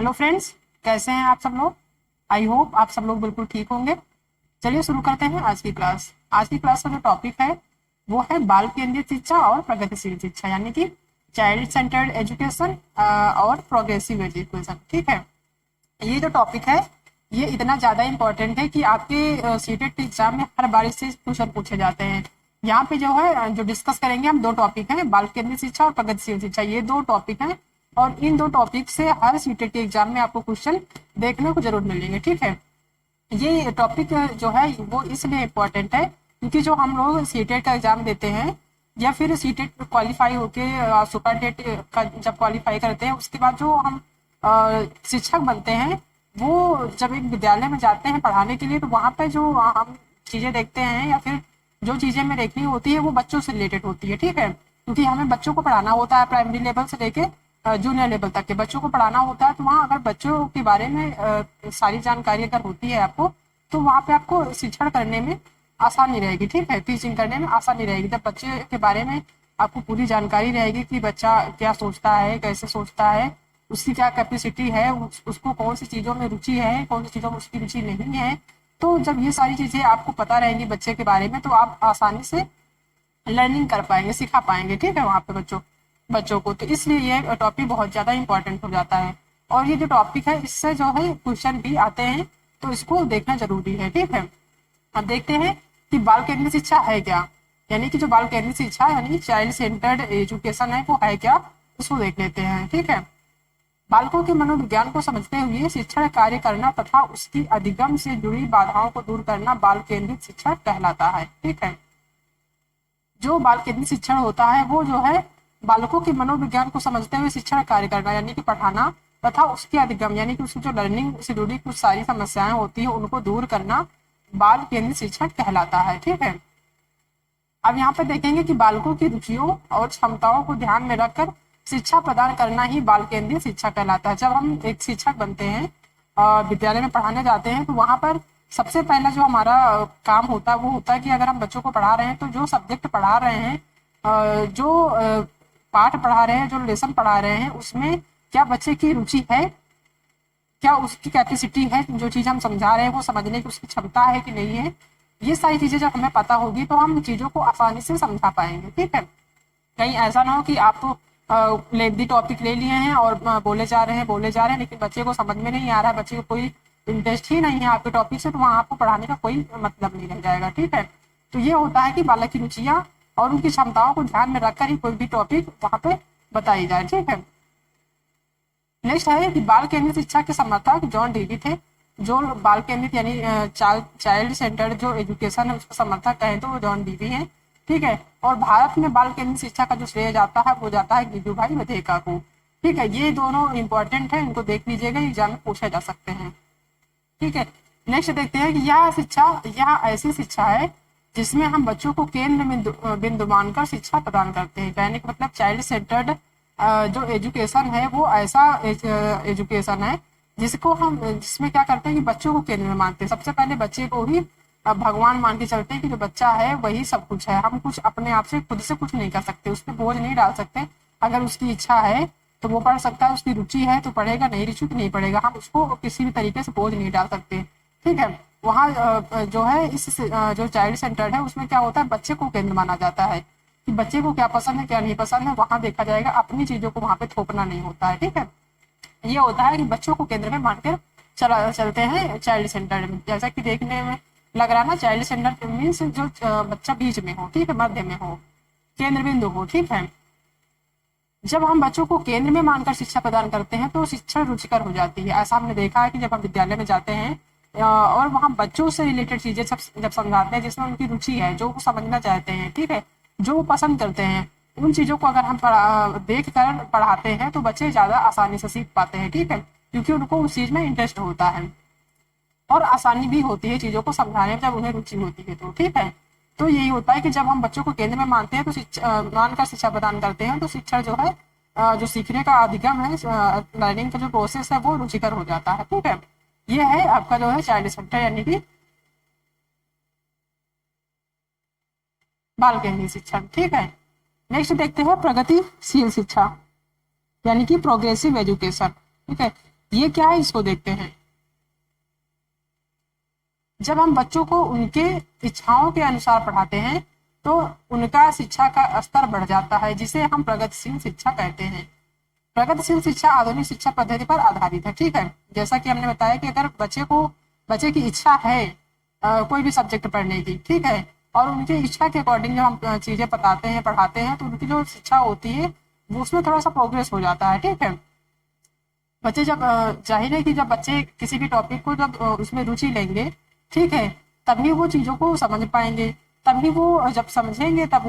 Hello friends, कैसे हैं आप सब लोग। आई होप आप सब लोग बिल्कुल ठीक होंगे। चलिए शुरू करते हैं आज की क्लास। आज की क्लास का जो टॉपिक है वो है बाल केंद्रित शिक्षा और प्रगतिशील शिक्षा, यानी कि चाइल्ड सेंटर्ड एजुकेशन और प्रोग्रेसिव एजुकेशन। ठीक है, ये जो टॉपिक है ये इतना ज़्यादा इम्पोर्टेंट है कि आपके सीटेट एग्जाम में हर बार इससे क्वेश्चन पूछे जाते हैं। यहाँ पे जो है जो डिस्कस करेंगे हम, दो टॉपिक हैं, बाल केंद्रित शिक्षा और प्रगतिशील शिक्षा। ये दो टॉपिक हैं और इन दो टॉपिक से हर सीटेट के एग्जाम में आपको क्वेश्चन देखने को जरूर मिलेंगे। ठीक है, ये टॉपिक जो है वो इसलिए इम्पोर्टेंट है क्योंकि जो हम लोग सीटेट का एग्जाम देते हैं या फिर सीटेट क्वालिफाई होके सुपर टेट का जब क्वालिफाई करते हैं उसके बाद जो हम शिक्षक बनते हैं, वो जब एक विद्यालय में जाते हैं पढ़ाने के लिए तो वहाँ पे जो हम चीज़ें देखते हैं या फिर जो चीज़ें हमें देखनी होती है वो बच्चों से रिलेटेड होती है। ठीक है, क्योंकि हमें बच्चों को पढ़ाना होता है, प्राइमरी लेवल से लेके जूनियर लेवल तक के बच्चों को पढ़ाना होता है। तो वहाँ अगर बच्चों के बारे में सारी जानकारी अगर होती है आपको, तो वहाँ पे आपको शिक्षण करने में आसानी रहेगी। ठीक है, टीचिंग करने में आसानी रहेगी जब बच्चे के बारे में आपको पूरी जानकारी रहेगी कि बच्चा क्या सोचता है, कैसे सोचता है, उसकी क्या कैपेसिटी है, उसको कौन सी चीज़ों में रुचि है, कौन सी चीज़ों में उसकी रुचि नहीं है। तो जब ये सारी चीज़ें आपको पता रहेंगी बच्चे के बारे में तो आप आसानी से लर्निंग कर पाएंगे, सिखा पाएंगे। ठीक है, वहाँ पे बच्चों बच्चों को, तो इसलिए ये टॉपिक बहुत ज़्यादा इंपॉर्टेंट हो जाता है। और ये जो टॉपिक है इससे जो है क्वेश्चन भी आते हैं, तो इसको देखना जरूरी है। ठीक है, अब देखते हैं कि बाल केंद्रित शिक्षा है क्या, यानी कि जो बाल केंद्रित शिक्षा यानी चाइल्ड सेंटर्ड एजुकेशन है वो है क्या, इसको देख लेते हैं। ठीक है, बालकों के मनोविज्ञान को समझते हुए शिक्षण कार्य करना तथा उसकी अधिगम से जुड़ी बाधाओं को दूर करना बाल केंद्रित शिक्षा कहलाता है। ठीक है, जो बाल केंद्रित शिक्षण होता है वो जो है बालकों के मनोविज्ञान को समझते हुए शिक्षण कार्य करना, यानी कि पढ़ाना तथा उसके अधिगम यानी कि उसकी जो लर्निंग से जुड़ी कुछ सारी समस्याएं होती है उनको दूर करना बाल केंद्रित शिक्षण कहलाता है। ठीक है, अब यहाँ पे देखेंगे कि बालकों की रुचियों और क्षमताओं को ध्यान में रखकर शिक्षा प्रदान करना ही बाल केंद्रित शिक्षा कहलाता है। जब हम एक शिक्षक बनते हैं, विद्यालय में पढ़ाने जाते हैं, तो वहाँ पर सबसे पहला जो हमारा काम होता है वो होता है कि अगर हम बच्चों को पढ़ा रहे हैं तो जो सब्जेक्ट पढ़ा रहे हैं, जो पाठ पढ़ा रहे हैं, जो लेसन पढ़ा रहे हैं, उसमें क्या बच्चे की रुचि है, क्या उसकी कैपेसिटी है, जो चीज़ हम समझा रहे हैं वो समझने की उसकी क्षमता है कि नहीं है। ये सारी चीज़ें जब हमें पता होगी तो हम चीज़ों को आसानी से समझा पाएंगे। ठीक है, कहीं ऐसा ना हो कि आप लेंदी टॉपिक ले लिए हैं और बोले जा रहे हैं लेकिन बच्चे को समझ में नहीं आ रहा है, बच्चे को कोई इंटरेस्ट ही नहीं है आपके टॉपिक से, तो वहाँ आपको पढ़ाने का कोई मतलब नहीं रह जाएगा। ठीक है, तो ये होता है कि बालक की रुचियाँ और उनकी क्षमताओं को ध्यान में रखकर ही कोई भी टॉपिक वहाँ पे बताई जाए। ठीक है, नेक्स्ट है कि बाल केंद्रित शिक्षा के समर्थक जॉन डीवी थे। जो बाल केंद्रित यानी चाइल्ड सेंटर्ड जो एजुकेशन है उसके समर्थक कहें तो वो जॉन डीवी हैं। ठीक है, और भारत में बाल केंद्रित शिक्षा का जो श्रेय जाता है वो जाता है गिजू भाई मधेका को। ठीक है, ये दोनों इंपॉर्टेंट है, इनको देख लीजिएगा, एग्जाम में पूछे जा सकते हैं। ठीक है, नेक्स्ट देखते हैं कि यह ऐसी शिक्षा है जिसमें हम बच्चों को केंद्र बिंदु मानकर शिक्षा प्रदान करते हैं। कहने का मतलब चाइल्ड सेंटर्ड जो एजुकेशन है वो ऐसा एजुकेशन है जिसमें क्या करते हैं कि बच्चों को केंद्र में मानते हैं। सबसे पहले बच्चे को ही भगवान मान के चलते हैं कि जो बच्चा है वही सब कुछ है, हम कुछ अपने आप से खुद से कुछ नहीं कर सकते, उस पर बोझ नहीं डाल सकते। अगर उसकी इच्छा है तो वो पढ़ सकता है, उसकी रुचि है तो पढ़ेगा, नहीं रुचि तो नहीं पढ़ेगा, हम उसको किसी भी तरीके से बोझ नहीं डाल सकते। ठीक है, वहाँ जो है इस जो चाइल्ड सेंटर्ड है उसमें क्या होता है, बच्चे को केंद्र माना जाता है कि बच्चे को क्या पसंद है क्या नहीं पसंद है, वहाँ देखा जाएगा, अपनी चीजों को वहाँ पे थोपना नहीं होता है। ठीक है, ये होता है कि बच्चों को केंद्र में मानकर चलते हैं चाइल्ड सेंटर्ड में। जैसा कि देखने में लग रहा है ना, चाइल्ड सेंटर मीन्स जो बच्चा बीच में हो, ठीक है, मध्य में हो, केंद्र बिंदु हो। ठीक है, जब हम बच्चों को केंद्र में मानकर शिक्षा प्रदान करते हैं तो शिक्षा रुचिकर हो जाती है। ऐसा हमने देखा है कि जब हम विद्यालय में जाते हैं और वहाँ बच्चों से रिलेटेड चीजें जब समझाते हैं जिसमें उनकी रुचि है, जो वो समझना चाहते हैं, ठीक है, जो वो पसंद करते हैं, उन चीजों को अगर हम देख कर पढ़ाते हैं तो बच्चे ज्यादा आसानी से सीख पाते हैं। ठीक है, क्योंकि उनको उस चीज में इंटरेस्ट होता है और आसानी भी होती है चीजों को समझाने में जब उन्हें रुचि होती है तो। ठीक है, तो यही होता है कि जब हम बच्चों को केंद्र में मानते हैं तो मानकर शिक्षा प्रदान करते हैं तो शिक्षा जो है जो सीखने का अधिगम है, लर्निंग का जो प्रोसेस है वो रुचिकर हो जाता है। ठीक है, ये है आपका जो है चाइल्ड सेंटर यानी कि बाल केंद्रित शिक्षा। ठीक है, नेक्स्ट देखते हैं प्रगतिशील शिक्षा यानी कि प्रोग्रेसिव एजुकेशन। ठीक है, ये क्या है, इसको देखते हैं। जब हम बच्चों को उनके इच्छाओं के अनुसार पढ़ाते हैं तो उनका शिक्षा का स्तर बढ़ जाता है, जिसे हम प्रगतिशील शिक्षा कहते हैं। प्रगतिशील शिक्षा आधुनिक शिक्षा पद्धति पर आधारित है। ठीक है, जैसा कि हमने बताया कि अगर बच्चे की इच्छा है कोई भी सब्जेक्ट पढ़ने की, ठीक है, और उनकी इच्छा के अकॉर्डिंग जब हम चीजें बताते हैं पढ़ाते हैं तो उनकी जो शिक्षा होती है वो उसमें थोड़ा सा प्रोग्रेस हो जाता है। ठीक है, बच्चे जब जाहिर है कि जब बच्चे किसी भी टॉपिक को जब उसमें रुचि लेंगे, ठीक है, तभी वो चीजों को समझ पाएंगे, तभी वो जब समझेंगे तब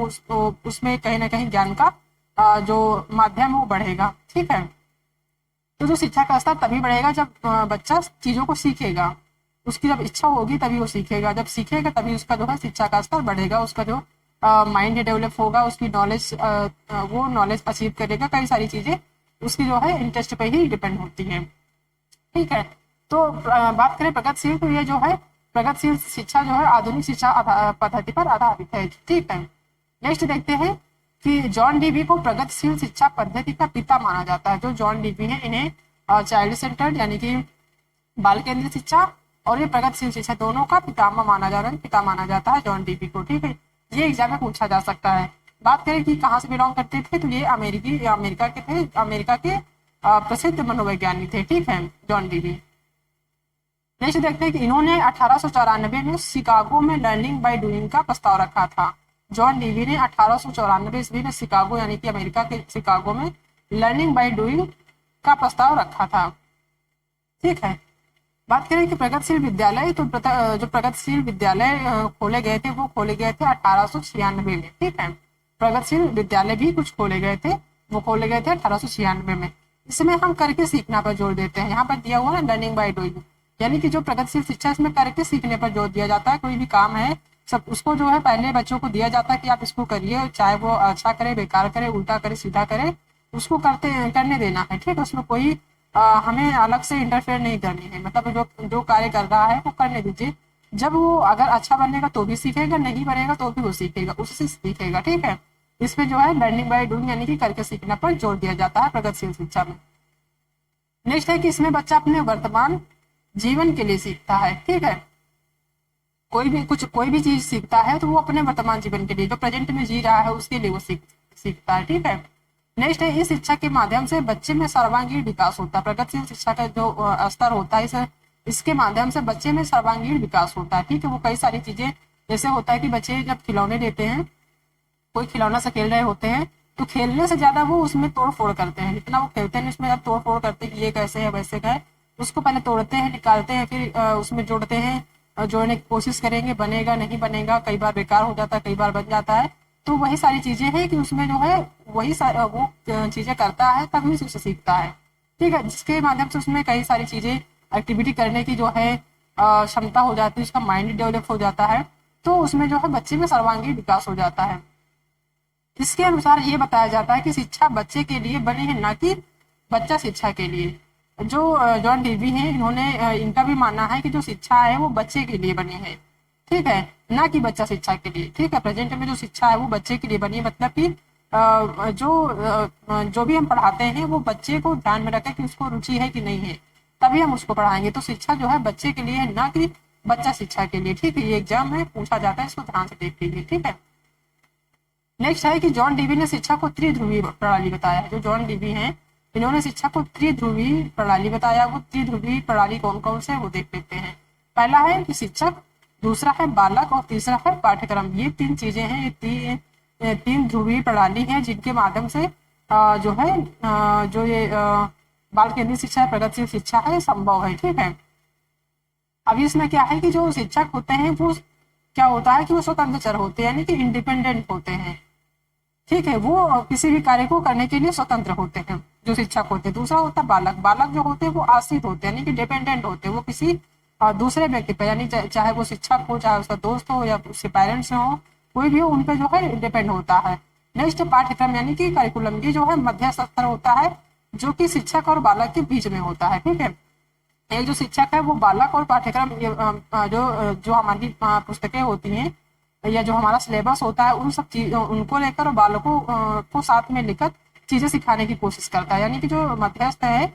उसमें कहीं ना कहीं ज्ञान का जो माध्यम वो बढ़ेगा। ठीक है, तो जो शिक्षा का स्तर तभी बढ़ेगा जब बच्चा चीजों को सीखेगा, उसकी जब इच्छा होगी तभी वो सीखेगा, जब सीखेगा तभी उसका जो है शिक्षा का स्तर बढ़ेगा, उसका जो माइंड डेवलप होगा, उसकी नॉलेज वो नॉलेज अचीव करेगा, कई सारी चीजें उसकी जो है इंटरेस्ट पे ही डिपेंड होती है। ठीक है, तो बात करें प्रगतिशील, तो ये जो है प्रगतिशील शिक्षा जो है आधुनिक शिक्षा पद्धति पर आधारित है। ठीक है, नेक्स्ट देखते हैं कि जॉन डीवी को प्रगतिशील शिक्षा पद्धति का पिता माना जाता है। जो जॉन डीवी है इन्हें चाइल्ड सेंटर्ड यानी कि बाल केंद्रित शिक्षा और ये प्रगतिशील शिक्षा दोनों का पितामह माना जा रहा है, पिता माना जाता है जॉन डीवी को। ठीक है, ये एग्जाम में पूछा जा सकता है। बात करें कि कहाँ से बिलोंग करते थे, तो ये अमेरिका के थे, अमेरिका के प्रसिद्ध मनोवैज्ञानिक थे। ठीक है, जॉन डीवी। नेक्स्ट देखते हैं कि इन्होंने 1894 में शिकागो में लर्निंग बाय डूइंग का प्रस्ताव रखा था। जॉन डीवी ने 1894 ईस्वी में शिकागो यानी कि अमेरिका के शिकागो में लर्निंग बाय डूइंग का प्रस्ताव रखा था। ठीक है, बात करें कि प्रगतिशील विद्यालय, तो जो प्रगतिशील विद्यालय खोले गए थे वो खोले गए थे 1896 में। ठीक है, प्रगतिशील विद्यालय भी कुछ खोले गए थे, वो खोले गए थे 1896 में। इसमें हम करके सीखना पर जोर देते हैं, यहाँ पर दिया हुआ है लर्निंग बाय डूइंग, यानी कि जो प्रगतिशील शिक्षा इसमें करके सीखने पर जोर दिया जाता है। कोई भी काम है सब उसको जो है पहले बच्चों को दिया जाता है कि आप इसको करिए, चाहे वो अच्छा करे, बेकार करे, उल्टा करे, सीधा करे, उसको करने देना है। ठीक है, उसमें कोई हमें अलग से इंटरफेयर नहीं करनी है, मतलब जो जो कार्य कर रहा है वो करने दीजिए। जब वो अगर अच्छा बनेगा तो भी सीखेगा, नहीं बनेगा तो भी वो सीखेगा, उससे सीखेगा। ठीक है, इसमें जो है लर्निंग बाय डूइंग यानी कि करके सीखना पर जोर दिया जाता है प्रगतिशील शिक्षा में। नेक्स्ट है कि इसमें बच्चा अपने वर्तमान जीवन के लिए सीखता है। ठीक है, कोई भी चीज सीखता है तो वो अपने वर्तमान जीवन के लिए, जो प्रेजेंट में जी रहा है उसके लिए वो सीखता है। ठीक है, नेक्स्ट है इस शिक्षा के माध्यम से बच्चे में सर्वांगीण विकास होता है। प्रगतिशील शिक्षा का जो स्तर होता है इसके माध्यम से बच्चे में सर्वांगीण विकास होता है। ठीक है, वो कई सारी चीजें, जैसे होता है कि बच्चे जब खिलौने लेते हैं, कोई खिलौना से खेल रहे होते हैं तो खेलने से ज्यादा वो उसमें तोड़ फोड़ करते हैं, जितना वो खेलते हैं उसमें तोड़ फोड़ करते हैं कि ये कैसे है वैसे का है, उसको पहले तोड़ते हैं, निकालते हैं, फिर उसमें जोड़ते हैं, जोड़ने की कोशिश करेंगे, बनेगा नहीं बनेगा, कई बार बेकार हो जाता है, कई बार बन जाता है। तो वही सारी चीजें हैं कि उसमें जो है वही वो चीजें करता है तभी उसे सीखता है। ठीक है, जिसके माध्यम से उसमें कई सारी चीजें एक्टिविटी करने की जो है क्षमता हो जाती है, उसका माइंड डेवलप हो जाता है, तो उसमें जो है बच्चे में सर्वांगीण विकास हो जाता है। इसके अनुसार ये बताया जाता है कि शिक्षा बच्चे के लिए बनी है, ना कि बच्चा शिक्षा के लिए। जो जॉन डीवी हैं इन्होंने इनका भी मानना है कि जो शिक्षा है वो बच्चे के लिए बनी है। ठीक है, ना कि बच्चा शिक्षा के लिए। ठीक है, प्रेजेंट में जो शिक्षा है वो बच्चे के लिए बनी है, मतलब कि जो भी हम पढ़ाते हैं वो बच्चे को ध्यान में रखें कि उसको रुचि है कि नहीं है, तभी हम उसको पढ़ाएंगे। तो शिक्षा जो है बच्चे के लिए है, ना कि बच्चा शिक्षा के लिए। ठीक है, ये एग्जाम में पूछा जाता है, इसको ध्यान से देख लीजिए। ठीक है, नेक्स्ट है कि जॉन डीवी ने शिक्षा को त्रिध्रुवी प्रणाली बताया है। जो जॉन डीवी हैं इन्होंने शिक्षा को त्रिध्रुवी प्रणाली बताया। वो त्रिध्रुवी प्रणाली कौन कौन से वो देख लेते हैं। पहला है कि शिक्षक, दूसरा है बालक और तीसरा है पाठ्यक्रम। ये तीन चीजें हैं, ये तीन ध्रुवीय प्रणाली है जिनके माध्यम से जो है जो ये बाल केंद्रित शिक्षा, प्रगतिशील शिक्षा है, संभव है। ठीक है, अभी इसमें क्या है कि जो शिक्षक होते हैं वो क्या होता है कि वो स्वतंत्र चर होते हैं, यानी कि इंडिपेंडेंट होते हैं। ठीक है, वो किसी भी कार्य को करने के लिए स्वतंत्र होते हैं, जो शिक्षक होते हैं। दूसरा होता है बालक। बालक जो होते हैं वो आश्रित होते हैं, यानी कि डिपेंडेंट होते हैं, वो किसी दूसरे व्यक्ति पर, यानी चाहे वो शिक्षक हो, चाहे उसका दोस्त हो या उसके पेरेंट्स हो, कोई भी हो, उन पे जो है डिपेंड होता है। नेक्स्ट पाठ्यक्रम यानी कि करिकुलम, ये जो है मध्यस्थ स्तर होता है, जो कि शिक्षक और बालक के बीच में होता है। ठीक है, एक जो शिक्षक है वो बालक और पाठ्यक्रम जो जो हमारी पुस्तकें होती हैं या जो हमारा सिलेबस होता है उन सब चीज उनको लेकर बालकों को साथ में लेकर चीजें सिखाने की कोशिश करता है। यानी कि जो मध्यस्थ है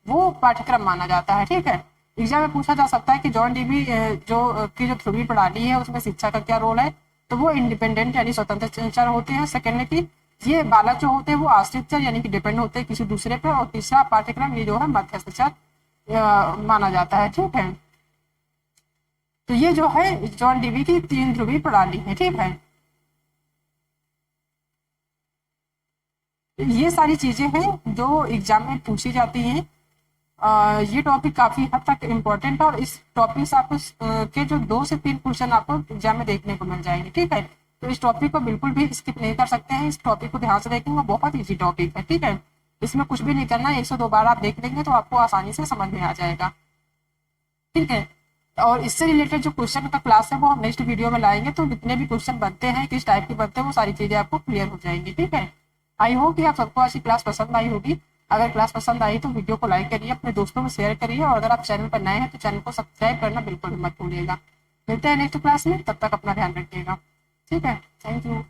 वो पाठ्यक्रम माना जाता है। ठीक है, एग्जाम में पूछा जा सकता है कि जॉन डीवी जो ध्रुवीय प्रणाली है उसमें शिक्षा का क्या रोल है, तो वो इंडिपेंडेंट यानी स्वतंत्र चर होते हैं। सेकेंड है कि ये बालक जो होते हैं वो आश्रित चर यानी कि डिपेंड होते हैं किसी दूसरे पर। और तीसरा पाठ्यक्रम ये जो है मध्यस्थ चर माना जाता है। ठीक है, तो ये जो है जॉन डीवी की 3 ध्रुवीय प्रणाली है। ठीक है, ये सारी चीजें हैं जो एग्जाम में पूछी जाती हैं। ये टॉपिक काफी हद तक इम्पोर्टेंट है और इस टॉपिक से आपको के जो 2 से 3 क्वेश्चन आपको एग्जाम में देखने को मिल जाएंगे। ठीक है, तो इस टॉपिक को बिल्कुल भी स्किप नहीं कर सकते हैं, इस टॉपिक को ध्यान से देखेंगे, बहुत ईजी टॉपिक है। ठीक है, इसमें कुछ भी नहीं करना है, 102 बार आप देख लेंगे तो आपको आसानी से समझ में आ जाएगा। ठीक है, और इससे रिलेटेड जो क्वेश्चन का क्लास है वो हम नेक्स्ट वीडियो में लाएंगे, तो जितने भी क्वेश्चन बनते हैं किस टाइप के बनते हैं वो सारी चीजें आपको क्लियर हो जाएंगी। ठीक है, आई होप कि आप सबको आज की क्लास पसंद आई होगी। अगर क्लास पसंद आई तो वीडियो को लाइक करिए, अपने दोस्तों में शेयर करिए, और अगर आप चैनल पर नए हैं तो चैनल को सब्सक्राइब करना बिल्कुल मत भूलिएगा। मिलते हैं नेक्स्ट क्लास में, तब तक अपना ध्यान रखिएगा। ठीक है, थैंक यू।